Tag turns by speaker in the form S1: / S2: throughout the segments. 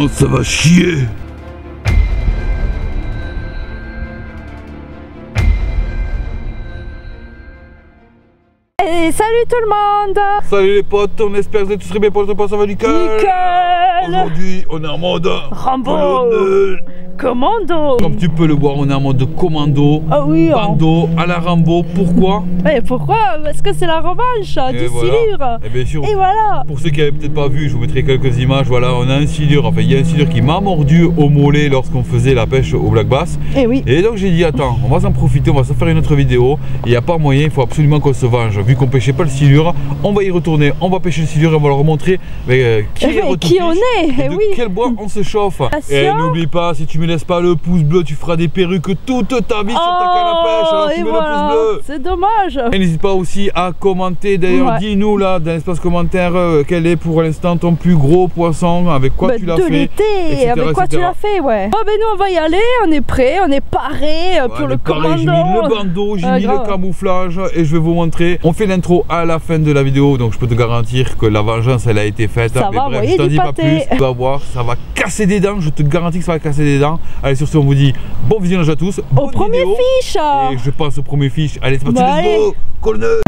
S1: maintenant ça va chier.
S2: Et salut tout le monde.
S1: Salut les potes, on espère que vous êtes tous très bien pour notre passe, ça va nickel. Aujourd'hui on est en mode
S2: Rambo. Commando.
S1: Comme tu peux le voir, on est en mode commando.
S2: Ah oui.
S1: Bando à la Rambo. Pourquoi?
S2: Et pourquoi? Parce que c'est la revanche du silure.
S1: Et bien sûr.
S2: Et voilà.
S1: Pour ceux qui n'avaient peut-être pas vu, je vous mettrai quelques images. Voilà, on a un silure. Enfin, il y a un silure qui m'a mordu au mollet lorsqu'on faisait la pêche au black bass.
S2: Et oui.
S1: Et donc j'ai dit attends, on va s'en profiter, on va se faire une autre vidéo. Il n'y a pas moyen, il faut absolument qu'on se venge. Vu qu'on pêchait pas le silure, on va y retourner, on va pêcher le silure et on va leur montrer qui
S2: on est.
S1: Et de quel bois on se chauffe. Et n'oublie pas, si tu me laisses pas le pouce bleu, tu feras des perruques toute ta vie sur ta canne à pêche. Alors tu mets le pouce bleu.
S2: C'est dommage.
S1: Et n'hésite pas aussi à commenter. D'ailleurs, dis-nous là dans l'espace commentaire quel est pour l'instant ton plus gros poisson, avec quoi tu l'as fait.
S2: De l'été, avec quoi tu l'as fait, ouais. Bon, ben nous on va y aller, on est prêt, on est paré pour le commando.
S1: J'ai mis le bandeau, j'ai mis le camouflage et je vais vous montrer. On fait l'intro à la fin de la vidéo, donc je peux te garantir que la vengeance elle a été faite.
S2: Ça va,
S1: bref, je t'en dis pas plus. Tu vas voir, ça va casser des dents. Je te garantis que ça va casser des dents. Allez, sur ce, on vous dit bon visionnage à tous.
S2: Au premier fiche.
S1: Et je passe au premier fiche. Allez, c'est parti, let's go, colonel.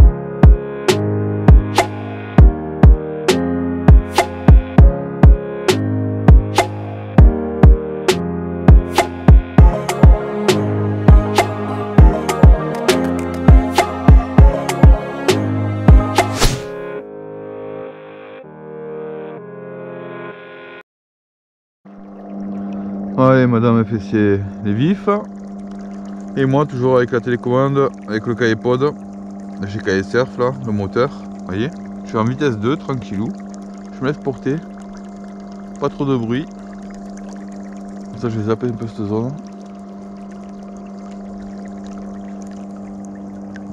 S1: Allez, madame elle fait les vifs. Et moi toujours avec la télécommande, avec le cahier-pod. J'ai cahier surf là, le moteur. Vous voyez, je suis en vitesse 2, tranquillou. Je me laisse porter. Pas trop de bruit. Comme ça je vais zapper un peu cette zone.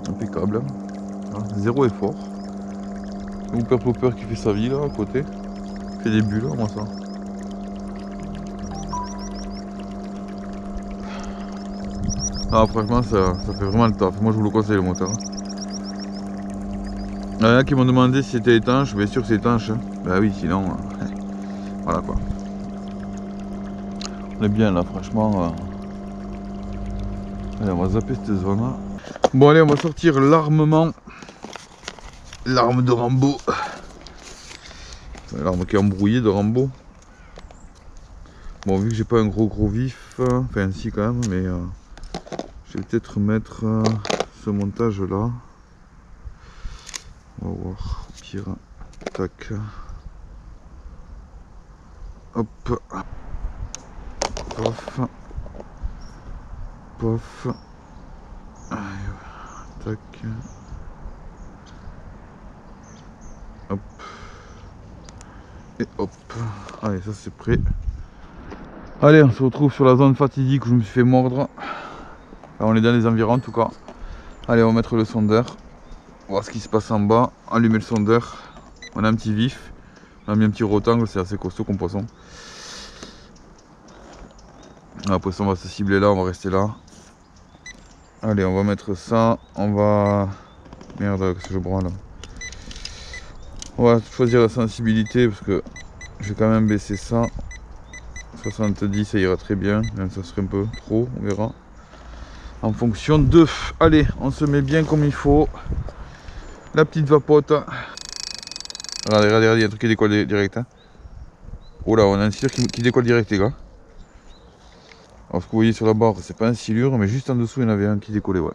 S1: Impeccable. Voilà, zéro effort. Mon père Popper qui fait sa vie là à côté. Il fait des bulles, moi ça. Ah, franchement ça fait vraiment le taf, moi je vous le conseille le moteur. Il y en a qui m'ont demandé si c'était étanche, bien sûr que c'est étanche. Bah oui, sinon voilà quoi. On est bien là franchement. Allez, on va zapper cette zone là. Bon allez, on va sortir l'armement. L'arme de Rambo. L'arme qui est embrouillée de Rambo. Bon, vu que j'ai pas un gros vif, enfin si quand même, mais je vais peut-être mettre ce montage là. On va voir, au pire, tac. Hop. Pof. Pof. Allez, tac. Hop. Et hop. Allez, ça c'est prêt. Allez, on se retrouve sur la zone fatidique où je me suis fait mordre. On est dans les environs en tout cas. Allez, on va mettre le sondeur. Voir ce qui se passe en bas. Allumer le sondeur. On a un petit vif. On a mis un petit rectangle, c'est assez costaud comme poisson. Le poisson va se cibler là, on va rester là. Allez, on va mettre ça. On va... Merde, qu'est-ce que je branle là. On va choisir la sensibilité parce que je vais quand même baisser ça. 70, ça ira très bien. Même ça serait un peu trop, on verra. En fonction de... Allez, on se met bien comme il faut. La petite vapote. Regardez, regardez, il y a un truc qui décolle direct. Hein. Oh là, on a un silure qui décolle direct, les gars. Alors, ce que vous voyez sur la barre, c'est pas un silure, mais juste en dessous, il y en avait un qui décollait, ouais.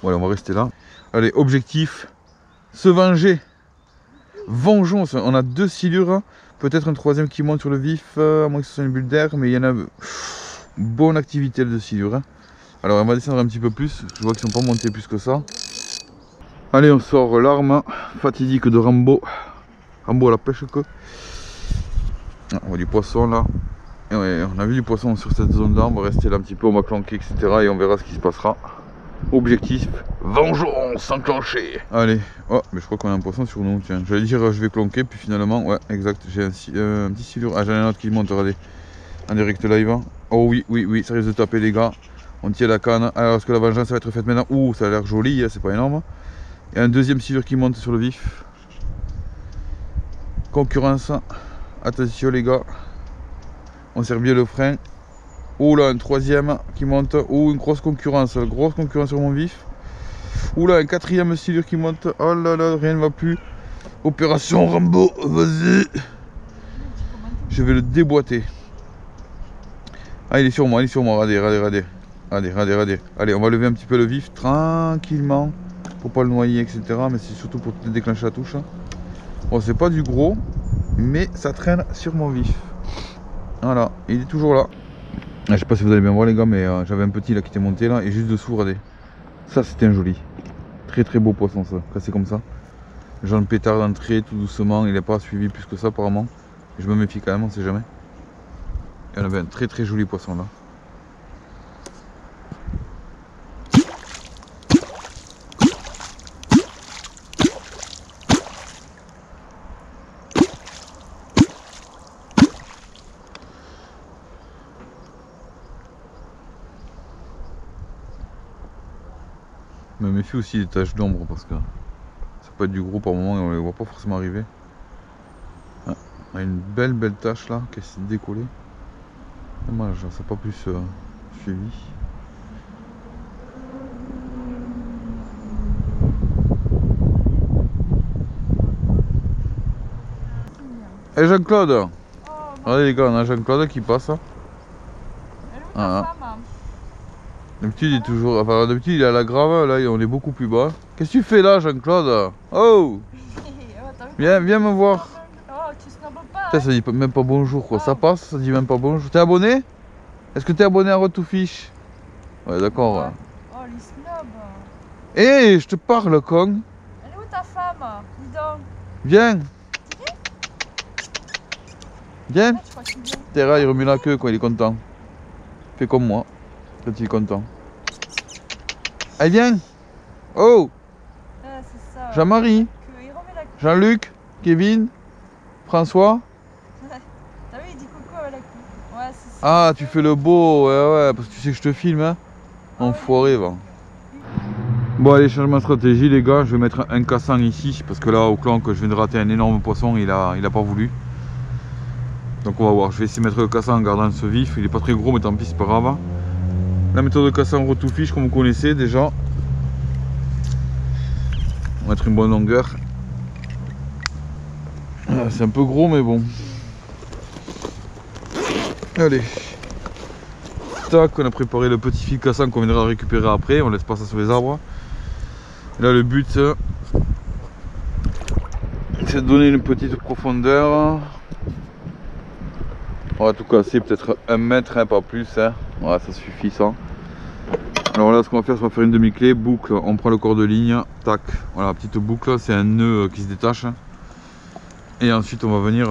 S1: Voilà, on va rester là. Allez, objectif, se venger. Vengeance, on a 2 silures. Peut-être un troisième qui monte sur le vif, à moins que ce soit une bulle d'air, mais il y en a... Bonne activité, le silure. Hein. Alors, on va descendre un petit peu plus. Je vois qu'ils sont pas montés plus que ça. Allez, on sort l'arme fatidique de Rambo. Rambo à la pêche que. Ah, on voit du poisson là. Et ouais, on a vu du poisson sur cette zone là. On va rester là un petit peu, on va clanquer, etc. Et on verra ce qui se passera. Objectif, vengeance enclenchée. Allez, oh, mais je crois qu'on a un poisson sur nous. Tiens, j'allais dire je vais clanquer, puis finalement, ouais, exact. J'ai un petit silure. Ah, j'en ai un autre qui monte, regardez. En direct live. Oh oui, oui, oui, ça risque de taper les gars. On tient la canne. Alors, est-ce que la vengeance va être faite maintenant? Ouh, ça a l'air joli, hein, c'est pas énorme. Il y a un deuxième silure qui monte sur le vif. Concurrence. Attention les gars. On serre bien le frein. Oh là, un troisième qui monte. Oh, une grosse concurrence sur mon vif. Oh là, un quatrième silure qui monte. Oh là là, rien ne va plus. Opération Rambo, vas-y. Je vais le déboîter. Ah, il est sur moi, regardez. Allez, on va lever un petit peu le vif tranquillement pour pas le noyer, etc. Mais c'est surtout pour déclencher la touche. Bon, c'est pas du gros, mais ça traîne sur mon vif. Voilà, il est toujours là. Je sais pas si vous allez bien voir les gars, mais j'avais un petit là qui était monté là et juste dessous, regardez. Ça c'était un joli. Très très beau poisson ça, cassé comme ça. Jaune pétard d'entrée, tout doucement, il n'est pas suivi plus que ça apparemment. Je me méfie quand même, on sait jamais. Et on avait un très très joli poisson là. Je me méfie aussi des taches d'ombre parce que ça peut être du gros par moment et on les voit pas forcément arriver. Ah, on a une belle tache là qui s'est décollée. Dommage, ça n'a pas plus suivi. Et Jean-Claude, regardez les gars, on a Jean-Claude qui passe. D'habitude il est toujours. Enfin d'habitude il est à la grave, là on est beaucoup plus bas. Qu'est-ce que tu fais là Jean-Claude? Oh, viens me voir.
S2: Oh, tu snobes pas.
S1: Putain, ça dit même pas bonjour quoi, ça passe, ça dit même pas bonjour. T'es abonné? Est-ce que t'es abonné à Road to Fish? Ouais d'accord. Ouais.
S2: Oh les snobs.
S1: Hé, je te parle con.
S2: Elle est où ta femme? Dis donc.
S1: Viens. Viens.
S2: Ah, je crois qu'il vient.
S1: Terra il remue la queue quand il est content. Fais comme moi. Quand il est content. Allez viens. Oh.
S2: Ah, c'est ça.
S1: Jean-Marie,
S2: Il remet la queue.
S1: Jean-Luc, Kevin, François.
S2: T'as vu, il dit coucou avec la queue. Ouais, c'est ça.
S1: Ah, tu fais le beau, ouais, parce que tu sais que je te filme, hein. Enfoiré, va. Bon, allez, changement de stratégie, les gars. Je vais mettre un cassant ici, parce que là, au clan, que je viens de rater un énorme poisson, il a pas voulu. Donc, on va voir. Je vais essayer de mettre le cassant en gardant ce vif. Il est pas très gros, mais tant pis, c'est pas grave. La méthode de cassant Road to Fish, comme vous connaissez déjà. On va mettre une bonne longueur. C'est un peu gros, mais bon. Allez. Tac, on a préparé le petit fil cassant qu'on viendra récupérer après. On laisse pas ça sur les arbres. Et là, le but, c'est de donner une petite profondeur. On va tout casser, peut-être 1 mètre, hein, pas plus. Hein. Voilà, ça suffit ça. Alors là, ce qu'on va faire, c'est qu'on va faire une demi-clé, boucle. On prend le corps de ligne, tac. Voilà, petite boucle, c'est un nœud qui se détache. Et ensuite, on va venir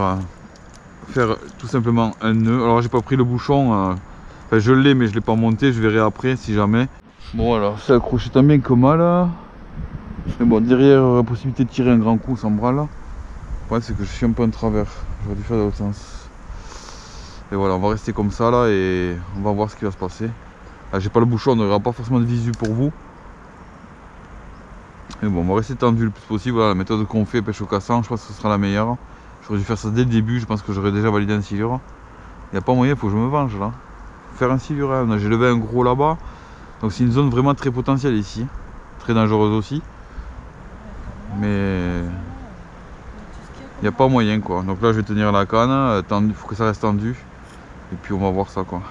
S1: faire tout simplement un nœud. Alors, j'ai pas pris le bouchon. Enfin, je l'ai, mais je l'ai pas monté. Je verrai après si jamais. Bon, alors, c'est accroché tant bien que mal. Mais bon, derrière, la possibilité de tirer un grand coup sans bras là. Ouais, c'est que je suis un peu en travers. J'aurais dû faire dans l'autre sens. Et voilà, on va rester comme ça là et on va voir ce qui va se passer. J'ai pas le bouchon, on n'aura pas forcément de visu pour vous. Mais bon, on va rester tendu le plus possible. Voilà, la méthode qu'on fait pêche au cassant, je pense que ce sera la meilleure. J'aurais dû faire ça dès le début, je pense que j'aurais déjà validé un silure. Il n'y a pas moyen, il faut que je me venge là. Faut faire un silure, hein. J'ai levé un gros là-bas. Donc c'est une zone vraiment très potentielle ici. Très dangereuse aussi. Mais il n'y a pas moyen quoi. Donc là je vais tenir la canne, il faut que ça reste tendu. Et puis on va voir ça quoi.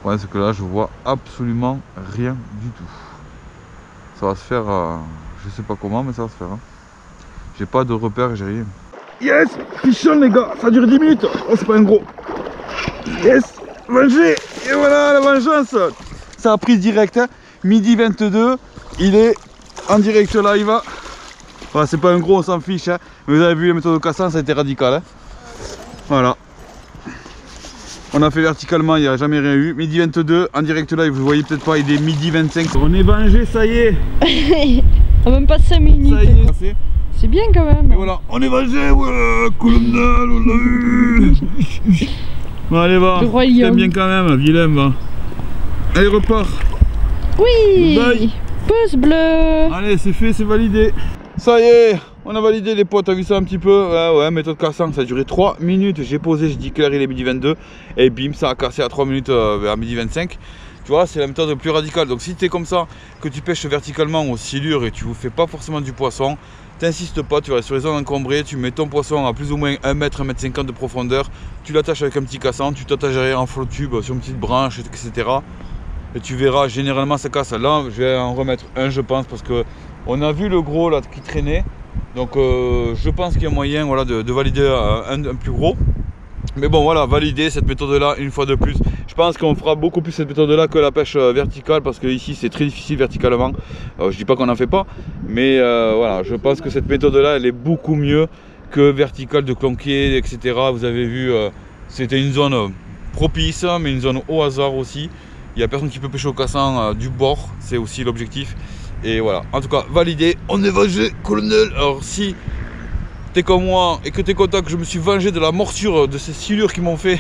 S1: Ouais, c'est que là je vois absolument rien du tout. Ça va se faire, je sais pas comment, mais ça va se faire. Hein. J'ai pas de repère, j'ai rien. Yes, fichon les gars, ça dure 10 minutes. Oh, c'est pas un gros. Yes, manger. Et voilà la vengeance. Ça a pris direct, hein. Midi 22, il est en direct live. Voilà, c'est pas un gros, on s'en fiche. Hein. Mais vous avez vu la méthode de cassant, ça a été radical. Hein. Voilà. On a fait verticalement, il n'y a jamais rien eu. Midi 22, en direct live, vous voyez peut-être pas, il est midi 25. On est vengé, ça y est.
S2: En même pas 5 minutes.
S1: Ça y est.
S2: C'est bien quand même.
S1: Et voilà, on est vengé, voilà, colonel, on l'a eu. Bon, allez, va. T'aimes bien quand même, vilain, va. Allez, repart.
S2: Oui.
S1: Bye.
S2: Pouce bleu.
S1: Allez, c'est fait, c'est validé. Ça y est, on a validé les potes, t'as vu ça un petit peu? Ouais, méthode cassant, ça a duré 3 minutes. J'ai posé, j'ai dit que l'heure il est midi 22 et bim, ça a cassé à 3 minutes à midi 25. Tu vois, c'est la méthode la plus radicale. Donc si tu es comme ça, que tu pêches verticalement aux silures et tu ne fais pas forcément du poisson, t'insistes pas, tu vas sur les zones encombrées, tu mets ton poisson à plus ou moins 1 mètre, 1 mètre 50 de profondeur, tu l'attaches avec un petit cassant, tu t'attaches derrière en flotte tube sur une petite branche, etc. Et tu verras, généralement ça casse. Là, je vais en remettre un, je pense, parce que on a vu le gros là qui traînait. Donc je pense qu'il y a moyen, voilà, de valider un plus gros. Mais bon, voilà, valider cette méthode là une fois de plus. Je pense qu'on fera beaucoup plus cette méthode là que la pêche verticale, parce que ici c'est très difficile verticalement. Je dis pas qu'on n'en fait pas, mais voilà, je pense que cette méthode là elle est beaucoup mieux que verticale de clonquier, etc. Vous avez vu, c'était une zone propice, mais une zone au hasard aussi. Il n'y a personne qui peut pêcher au cassant du bord, c'est aussi l'objectif. Et voilà, en tout cas, validé, on est vengé, colonel. Alors si t'es comme moi et que t'es content que je me suis vengé de la morsure de ces silures qui m'ont fait,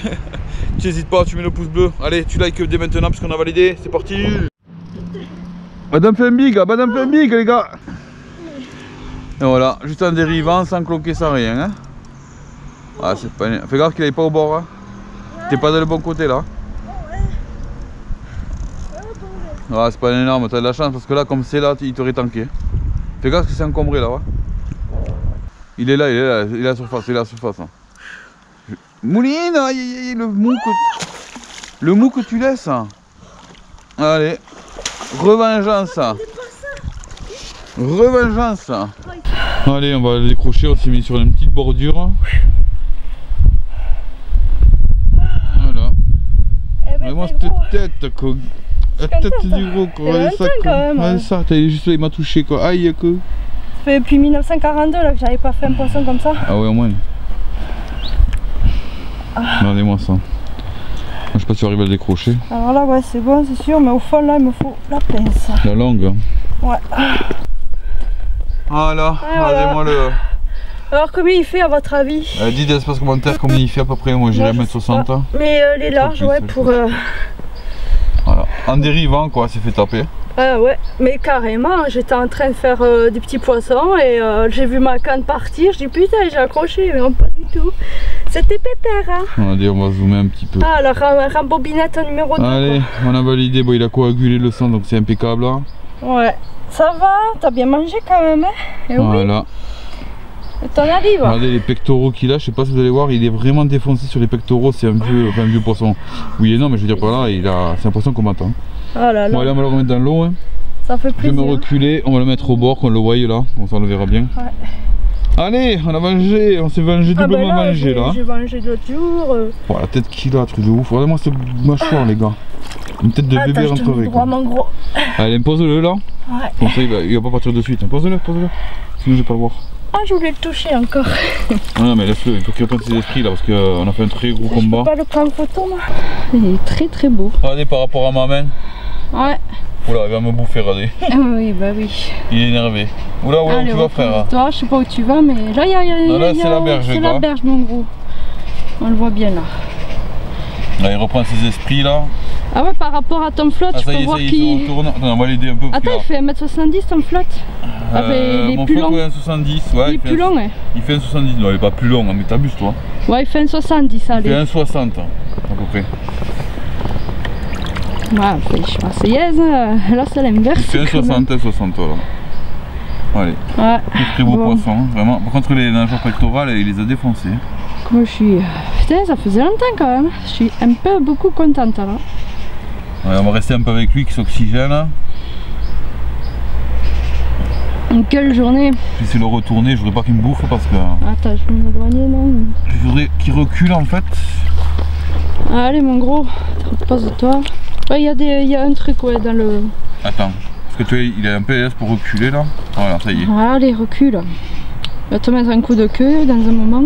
S1: tu n'hésites pas, tu mets le pouce bleu. Allez, tu likes dès maintenant puisqu'on a validé, c'est parti. Madame fait un big, les gars. Et voilà, juste en dérivant, sans cloquer, sans rien. Hein. Ah, c'est pas... Fais gaffe qu'il n'aille pas au bord. Hein. T'es pas dans le bon côté là. Ah, c'est pas énorme, t'as de la chance parce que là, comme c'est là, il t'aurait tanké. Fais gaffe que c'est encombré là. Ouais. Il est là, il est à la surface, il est à la surface. Hein. Mouline, aïe, le mou que tu laisses. Allez, revengeance. Revengeance. Allez, on va le décrocher, on s'est mis sur une petite bordure. Voilà. Vraiment cette tête quoi. La tête du gros quoi. Ouais, ça, juste là, il m'a touché quoi. Aïe quoi.
S2: Ça fait depuis 1942 là que j'avais pas fait un poisson comme ça.
S1: Ah ouais, au moins. Regardez-moi ça. Moi, je sais pas si tu arrives à le décrocher.
S2: Alors là, ouais, c'est bon, c'est sûr, mais au fond là, il me faut la pince.
S1: La langue.
S2: Ouais.
S1: Voilà, regardez-moi le.
S2: Alors combien il fait à votre avis?
S1: Dites dans l'espace commentaire combien il fait à peu près. Moi j'irais 1m60. Hein.
S2: Mais les larges, ouais, pour.
S1: Voilà, en dérivant quoi, c'est fait taper.
S2: Ah ouais, mais carrément, j'étais en train de faire des petits poissons et j'ai vu ma canne partir, je dis putain j'ai accroché, mais non pas du tout. C'était pépère hein.
S1: Allez, on va zoomer un petit peu.
S2: Ah la rambobinette numéro 2.
S1: Allez, quoi. On a validé, bon il a coagulé le sang donc c'est impeccable là.
S2: Ouais, ça va, t'as bien mangé quand même hein. Et
S1: voilà.
S2: Oui. T'en arrives.
S1: Regardez les pectoraux qu'il a, je sais pas si vous allez voir, il est vraiment défoncé sur les pectoraux, c'est un vieux poisson. Oui et non mais je veux dire par là, c'est un poisson qu'on m'attend.
S2: Oh là là.
S1: Bon allez on va le remettre dans l'eau. Hein.
S2: Ça fait plaisir.
S1: Je vais me reculer, on va le mettre au bord, qu'on le voie là, comme ça on le verra bien. Ouais. Allez, on a mangé, on s'est vengé, doublement mangé là.
S2: J'ai mangé l'autre jour.
S1: Oh, la tête qu'il a, truc de ouf. Regardez-moi cette mâchoire les gars. Une tête de bébé rentrée.
S2: Gros.
S1: Allez, pose-le là.
S2: Ouais.
S1: Comme ça il va pas partir de suite. Pose-le. Sinon je vais pas le voir.
S2: Ah, je voulais le toucher encore.
S1: Non mais laisse-le, il faut qu'il reprenne ses esprits là parce qu'on a fait un très gros combat.
S2: Je peux pas le prendre en photo moi. Il est très très beau.
S1: Regardez par rapport à ma main.
S2: Ouais.
S1: Oula, il va me bouffer, regardez.
S2: Oui, bah oui.
S1: Il est énervé. Oula, où tu vas frère?
S2: Toi, je sais pas où tu vas, mais là,
S1: là c'est la berge.
S2: C'est la berge, mon gros. On le voit bien là.
S1: Là, il reprend ses esprits là.
S2: Ah ouais, par rapport à ton flotte, tu peux voir qu'il
S1: se retourne. Attends, on va l'aider un peu.
S2: Attends, il fait 1m70 ton flotte. Il est plus long.
S1: Il fait 1,70. Ouais,
S2: il est plus long, hein.
S1: Il fait 1,70. Non, il est pas plus long, mais t'abuses toi.
S2: Ouais, il fait 1,70, allez.
S1: Il fait 1,60 à peu près.
S2: Ouais, je suis marseillaise, là c'est l'inverse.
S1: Il fait 1,60 là. Allez. Ouais. Très beau poisson, vraiment. Par contre, les nageoires pectorales, il les a défoncés.
S2: Moi je suis. Putain, ça faisait longtemps quand même. Je suis beaucoup contente là.
S1: Ouais, on va rester un peu avec lui qui s'oxygène.
S2: Quelle journée.
S1: Je vais essayer de le retourner, je voudrais pas qu'il me bouffe parce que.
S2: Attends, je vais m'éloigner non.
S1: Je voudrais qu'il recule en fait.
S2: Allez mon gros, repose-toi. Ouais, il y a un truc ouais dans le.
S1: Attends, parce que tu vois, il a un PLS pour reculer là. Voilà, ça y est.
S2: Allez, recule. Je vais te mettre un coup de queue dans un moment.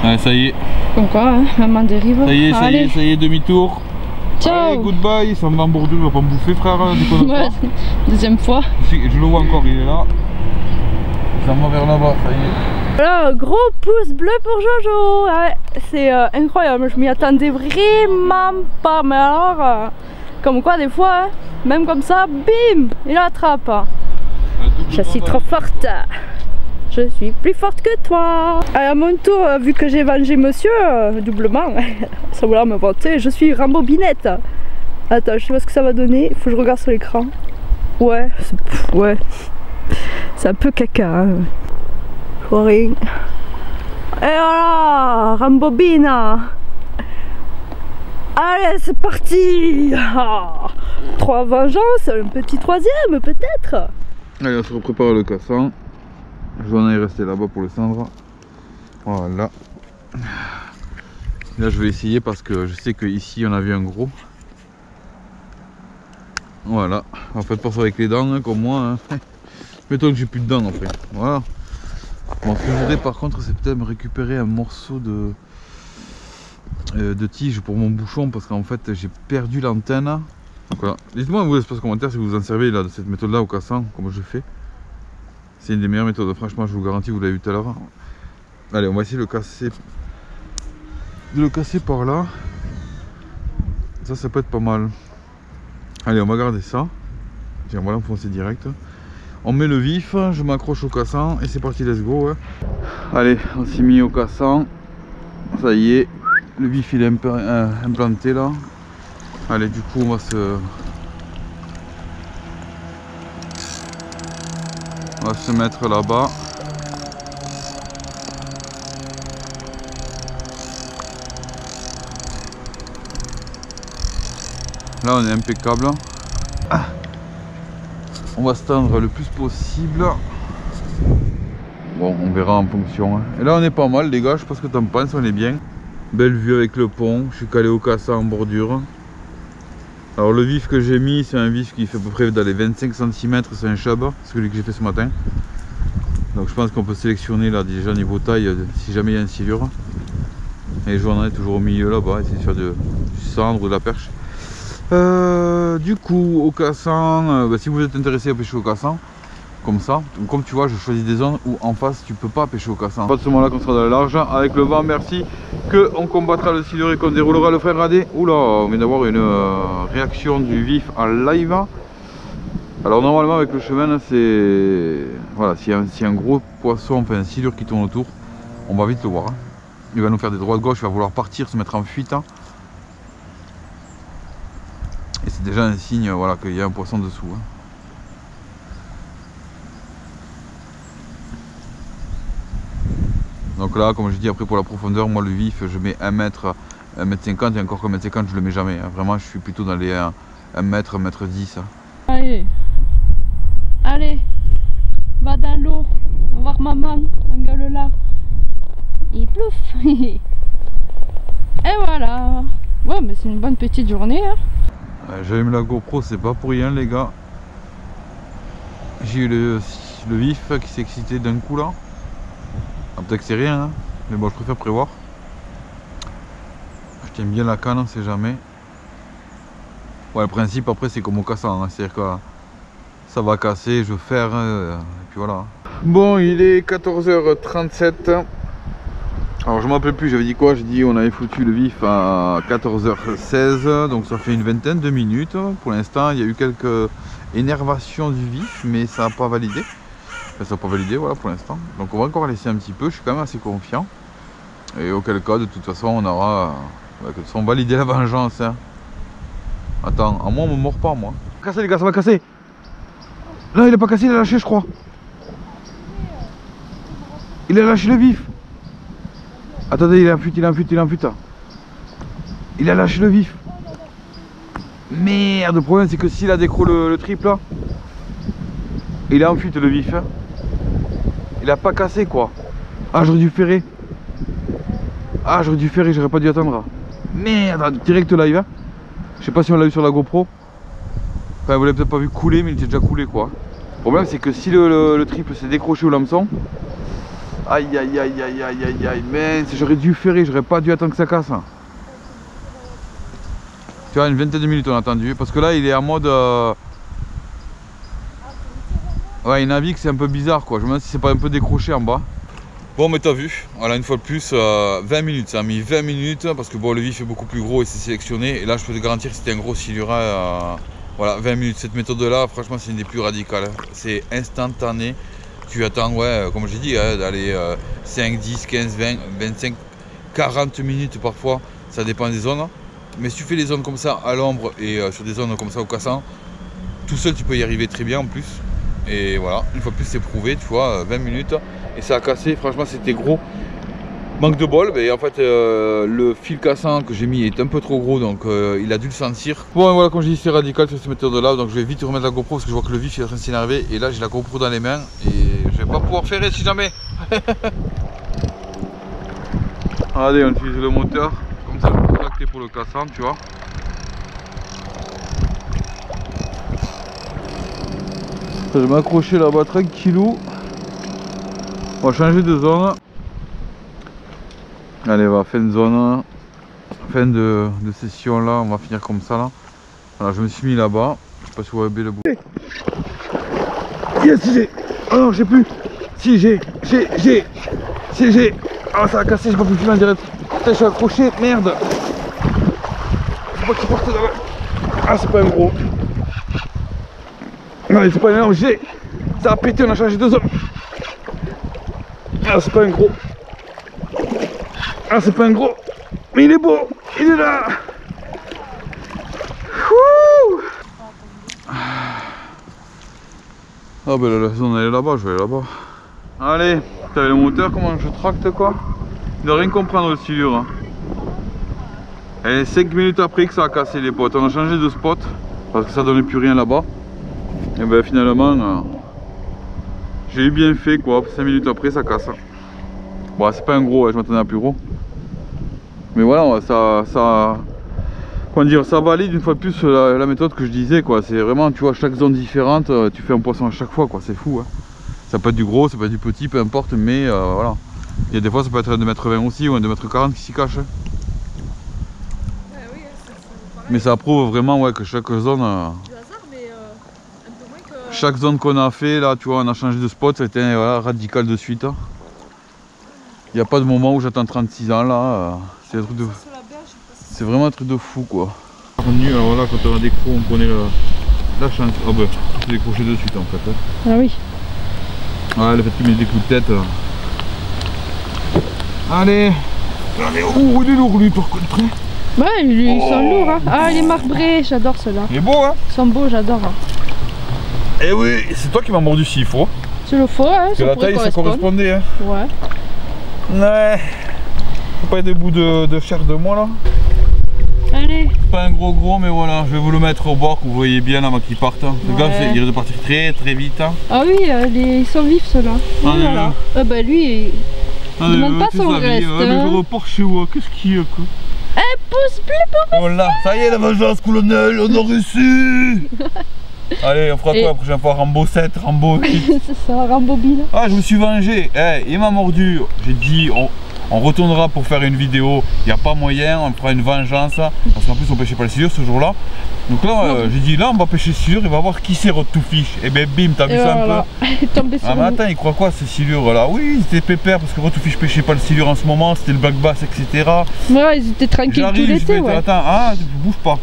S1: Ouais, ça y est.
S2: Comme quoi, hein, maman dérive.
S1: Ça y est, demi-tour.
S2: Ciao.
S1: Allez, goodbye, ça me va en bordure, il va pas me bouffer frère.
S2: Ouais, deuxième fois.
S1: Je le vois encore, il est là. Ça me va vers là-bas, ça y est.
S2: Voilà, gros pouce bleu pour Jojo. Ouais, c'est incroyable, je m'y attendais vraiment pas. Mais alors, Comme quoi des fois, hein, même comme ça, bim, il attrape. Je suis trop forte. Je suis plus forte que toi. Allez, à mon tour, vu que j'ai vengé monsieur, doublement, ça voulait me vanter, je suis Rambobinette. Attends, je sais pas ce que ça va donner, faut que je regarde sur l'écran. Ouais, c'est un peu caca. Hein. Rien. Et voilà, Rambobina. Allez, c'est parti. 3 vengeances, un petit 3e peut-être.
S1: Allez, on se reprépare le cassan. Joanna est restée là-bas pour le cendre. Voilà. Là, je vais essayer parce que je sais qu'ici, on a vu un gros. Voilà. En fait, pas ça avec les dents, hein, comme moi. Hein. Mettons que j'ai plus de dents après. Voilà. Bon, ce que je voudrais par contre, c'est peut-être me récupérer un morceau de tige pour mon bouchon parce qu'en fait, j'ai perdu l'antenne. Donc voilà. Dites-moi vous l'espace commentaire si vous en servez là, de cette méthode-là au cassan, comme je fais. C'est une des meilleures méthodes, franchement, je vous garantis, vous l'avez vu tout à l'heure. Allez, on va essayer de le casser par là. Ça peut être pas mal. Allez, on va garder ça. Tiens, on va l'enfoncer direct. On met le vif, je m'accroche au cassan et c'est parti, let's go. Hein. Allez, on s'est mis au cassan. Ça y est, le vif il est implanté là. Allez, du coup, on va se mettre là-bas. Là on est impeccable. On va se tendre le plus possible. Bon, on verra en fonction. Hein. Et là on est pas mal les gars, je sais pas ce que t'en penses, on est bien. Belle vue avec le pont, je suis calé au cassan en bordure. Alors le vif que j'ai mis, c'est un vif qui fait à peu près dans les 25 cm, c'est un chub, celui que j'ai fait ce matin. Donc je pense qu'on peut sélectionner là déjà niveau taille si jamais il y a une sciure. Et Joanna est toujours au milieu là-bas, c'est sur du cendre ou de la perche. Du coup au cassan, si vous êtes intéressé à pêcher au cassan, comme ça, comme tu vois, je choisis des zones où en face tu peux pas pêcher au cassan. Pas de ce moment là qu'on sera dans le large, avec le vent, merci, que on combattra le silure et qu'on déroulera le frère radé. Oula, on vient d'avoir une réaction du vif en live. Alors normalement avec le chemin, c'est voilà, s'il y a un gros poisson, enfin un silure qui tourne autour, on va vite le voir. Hein. Il va nous faire des droites gauche, il va vouloir partir, se mettre en fuite. Hein. Et c'est déjà un signe, voilà, qu'il y a un poisson dessous. Hein. Donc là, comme je dis, après pour la profondeur, moi le vif, je mets 1 mètre, 1m50 et encore que 1m50, je le mets jamais. Hein. Vraiment, je suis plutôt dans les 1 mètre, 1m10. Hein.
S2: Allez, allez, va dans l'eau, va voir maman, regarde là. Il plouffe. Et voilà. Ouais, mais c'est une bonne petite journée. Hein.
S1: J'avais mis la GoPro, c'est pas pour rien les gars. J'ai eu le vif qui s'est excité d'un coup là. Ah, peut-être que c'est rien, hein. Mais bon, je préfère prévoir. Je tiens bien la canne, on sait jamais. Ouais, le principe après c'est comme au cassan, hein. C'est-à-dire que ça va casser, je vais faire, et puis voilà. Bon, il est 14h37. Alors je ne me rappelle plus, j'avais dit quoi? J'ai dit on avait foutu le vif à 14h16, donc ça fait une vingtaine de minutes. Pour l'instant, il y a eu quelques énervations du vif, mais ça n'a pas validé. Enfin, ça n'a pas validé, voilà, pour l'instant. Donc on va encore laisser un petit peu, je suis quand même assez confiant. Et auquel cas, de toute façon, on aura validé la vengeance. Hein. Attends, à moi, on me mord pas, moi. Casser les gars, ça va casser. Là, il est pas cassé, il a lâché, je crois. Il a lâché le vif. Attendez, il est en fuite, il est en fuite, il est en fuite. Il a lâché le vif. Merde, le problème c'est que s'il a décro le triple là, il est en fuite le vif. Hein. Il a pas cassé quoi. Ah, j'aurais dû ferrer. Ah, j'aurais dû ferrer, j'aurais pas dû attendre. Merde, direct live. Hein. Je sais pas si on l'a eu sur la GoPro. Enfin, vous l'avez peut-être pas vu couler, mais il était déjà coulé quoi. Le problème c'est que si le triple s'est décroché au hameçon. Aïe aïe aïe aïe aïe aïe aïe, mince, j'aurais dû ferrer, j'aurais pas dû attendre que ça casse. Tu vois, une vingtaine de minutes on a attendu, parce que là il est en mode... Ouais, il navigue, c'est un peu bizarre quoi, je me demande si c'est pas un peu décroché en bas. Bon, mais t'as vu, voilà, une fois de plus, 20 minutes, ça a mis 20 minutes parce que bon, le vif est beaucoup plus gros et c'est sélectionné. Et là, je peux te garantir que c'était un gros silura. Voilà, 20 minutes. Cette méthode-là, franchement, c'est une des plus radicales. Hein. C'est instantané. Tu attends, ouais, comme j'ai dit, hein, d'aller 5, 10, 15, 20, 25, 40 minutes parfois. Ça dépend des zones. Mais si tu fais les zones comme ça à l'ombre et sur des zones comme ça au cassant, tout seul, tu peux y arriver très bien en plus. Et voilà, une fois de plus, c'est prouvé, tu vois, 20 minutes. Et ça a cassé, franchement c'était gros. Manque de bol, mais en fait le fil cassant que j'ai mis est un peu trop gros, donc il a dû le sentir. Bon voilà, comme je dis, c'est radical sur cette méthode là, donc je vais vite remettre la GoPro parce que je vois que le vif est en train de s'énerver. Et là j'ai la GoPro dans les mains et je vais pas pouvoir ferrer si jamais. Allez, on utilise le moteur, comme ça je peux tracter pour le cassant, tu vois. Je vais m'accrocher là-bas tranquillou. On va changer de zone. Allez, on va faire une zone. Fin de session là, on va finir comme ça là. Voilà, je me suis mis là-bas. Je sais pas si vous voyez le bout. Yes, j'ai. Oh non, j'ai plus. Si, j'ai. Ah, ça a cassé, j'ai pas pu filmer en direct. Putain, je suis accroché, merde. Faut pas que tu portes là-bas. Ah, c'est pas un gros. Non, c'est pas énorme, j'ai. Ça a pété, on a changé de zone. Ah, c'est pas un gros. Ah, c'est pas un gros. Mais il est beau. Il est là. Ouh. Ah, ben la zone elle est là-bas, je vais aller là-bas. Allez, t'as le moteur, comment je tracte quoi? Il doit rien comprendre le silure. Hein. Et 5 minutes après que ça a cassé les potes, on a changé de spot parce que ça donnait plus rien là-bas. Et ben finalement, j'ai eu bien fait quoi, 5 minutes après ça casse. Bon, c'est pas un gros, je m'attendais à plus gros. Mais voilà, comment dire, ça valide une fois de plus la méthode que je disais quoi. C'est vraiment, tu vois, chaque zone différente, tu fais un poisson à chaque fois quoi, c'est fou. Hein. Ça peut être du gros, ça peut être du petit, peu importe, mais voilà. Il y a des fois ça peut être un 2,20 m aussi ou un 2,40 m qui s'y cache. Hein.
S2: Oui,
S1: mais ça prouve vraiment ouais, que chaque zone... Chaque zone qu'on a fait, là, tu vois, on a changé de spot, ça a été voilà, radical de suite. Hein. Il n'y a pas de moment où j'attends 36 ans, là. C'est un truc de... C'est vraiment un truc de fou, quoi. Voilà, quand on a des crocs, on prenait la chance. Ah bah, c'est décroché de suite, en fait. Hein.
S2: Ah oui.
S1: Ouais, le fait qu'il met des coups de tête. Allez. Allez, oh, il est lourd, lui, par contre.
S2: Ouais, ils sont lourds, hein. Ah, les marbrés, j'adore ceux-là.
S1: Il est beau, hein.
S2: Ils sont beaux, j'adore. Hein.
S1: Eh oui, c'est toi qui m'as mordu s'il faut.
S2: C'est le faux, hein.
S1: Parce que la taille, ça correspondait, hein.
S2: Ouais.
S1: Ouais. Faut pas être des bouts de chair de moi, là.
S2: Allez.
S1: Pas un gros, mais voilà, je vais vous le mettre au bord, que vous voyez bien là, avant qu'il parte. Hein. Le gars, il risque de partir très vite. Hein.
S2: Ah oui, ils sont vifs ceux-là.
S1: Ah,
S2: voilà. Ah bah lui, il demande pas son reste.
S1: Mais je repars chez moi, qu'est-ce qu'il y a quoi?
S2: Pousse plus pour
S1: voilà, ça y est la vengeance colonel, on a reçu. Allez, on fera quoi la prochaine fois? Rambo 7, Rambo 8. C'est ça,
S2: Rambo Bill.
S1: Ah, je me suis vengé. Hey, il m'a mordu. J'ai dit, on retournera pour faire une vidéo. Il n'y a pas moyen, on fera une vengeance. Parce qu'en plus, on pêchait pas le silure ce jour-là. Donc là, j'ai dit, là, on va pêcher silure, il va voir qui c'est Road to Fish. Et ben bim, t'as vu ça un peu? Ah, mais attends, il croit quoi ces silures là? Oui, c'était pépère parce que Road to Fish pêchait pas le silure en ce moment, c'était le bac basse, etc.
S2: Ouais, ils étaient tranquilles tout l'été. Ouais.
S1: Attends, ah, tu bouges pas.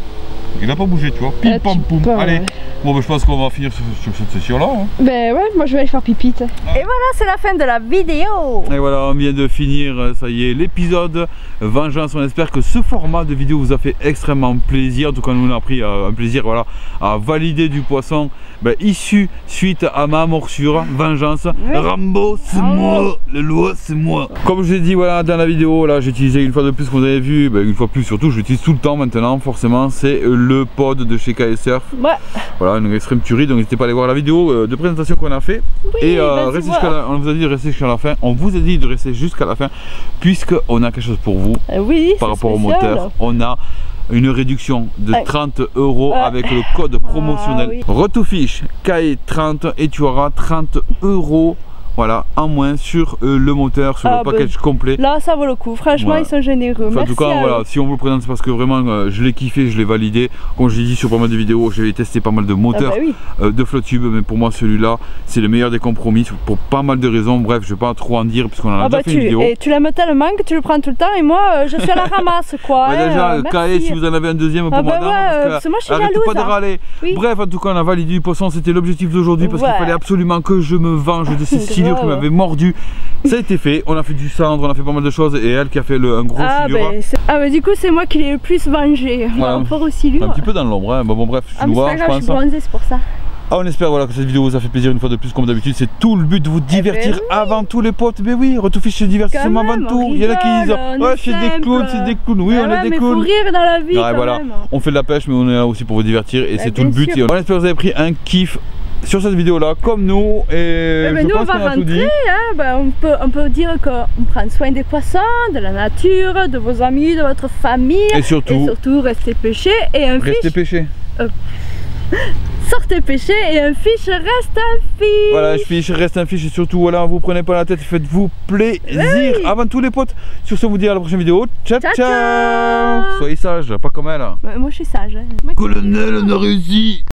S1: Il a pas bougé, tu vois. Pim pam poum. Allez. Ouais. Bon, ben, je pense qu'on va finir sur cette session là. Hein.
S2: Ben ouais, moi je vais aller faire pipite. Ah. Et voilà, c'est la fin de la vidéo.
S1: Et voilà, on vient de finir, ça y est, l'épisode Vengeance. On espère que ce format de vidéo vous a fait extrêmement plaisir. En tout cas, nous on a pris un plaisir voilà, à valider du poisson issu suite à ma morsure. Vengeance. Oui. Rambo, c'est moi. Le loi, c'est moi. Comme je l'ai dit voilà, dans la vidéo, là j'ai utilisé une fois de plus, comme vous avez vu, une fois plus surtout, je l'utilise tout le temps maintenant, forcément. C'est le pod de chez KS Surf. Ouais. Voilà, une extrême tuerie, donc n'hésitez pas à aller voir la vidéo de présentation qu'on a fait. Oui, et restez on vous a dit de rester jusqu'à la fin. On vous a dit de rester jusqu'à la fin, puisqu'on a quelque chose pour vous.
S2: Oui,
S1: par rapport au moteur. On a une réduction de 30 € avec le code promotionnel Road to Fish KE30 et tu auras 30 € voilà, en moins sur le moteur, sur le package complet.
S2: Là ça vaut le coup, franchement ils sont généreux.
S1: Enfin, en tout cas voilà, si on vous le présente c'est parce que vraiment je l'ai kiffé, je l'ai validé. Comme je l'ai dit sur pas mal de vidéos, j'avais testé pas mal de moteurs de Flowtube, mais pour moi celui-là c'est le meilleur des compromis pour pas mal de raisons. Bref, je vais pas trop en dire puisqu'on en a déjà fait une vidéo.
S2: Et tu l'aimes tellement que tu le prends tout le temps et moi je suis à la ramasse quoi.
S1: Déjà KS si vous en avez un deuxième pour madame,
S2: parce que moi je suis jalouse.
S1: Pas de râler. Bref, en tout cas on a validé du poisson, c'était l'objectif d'aujourd'hui parce qu'il fallait absolument que je me venge de ces silures qui m'avaient mordu. Ça a été fait, on a fait du cendre, on a fait pas mal de choses et elle qui a fait un gros silure.
S2: Mais du coup c'est moi qui l'ai le plus vengé par rapport aux silures.
S1: Un petit peu dans l'ombre, hein. Bon bref, je vois, je pense.
S2: Je suis bronzée, c'est pour ça.
S1: On espère voilà, que cette vidéo vous a fait plaisir une fois de plus comme d'habitude. C'est tout le but de vous divertir avant tout les potes. Mais oui, retoucher chez divertissement avant tout. Il y en a qui disent ouais c'est des clowns, c'est des clowns. Oui on est des clowns.
S2: Mais faut rire dans la vie
S1: voilà.
S2: même.
S1: On fait de la pêche mais on est là aussi pour vous divertir et c'est tout le but. Et on espère que vous avez pris un kiff sur cette vidéo là comme nous. Et
S2: nous on va rentrer, hein, on peut dire qu'on prend soin des poissons, de la nature, de vos amis, de votre famille. Et surtout restez pêcher et un fish.
S1: Restez pêcher.
S2: Sortez pêcher et un fish reste un fish.
S1: Voilà, un fish reste un fish et surtout voilà, vous prenez pas la tête, faites-vous plaisir. Avant tous les potes, sur ce on vous dit à la prochaine vidéo. Ciao ciao. Soyez sages, pas comme elle.
S2: Moi je suis sage.
S1: Colonel, on a réussi.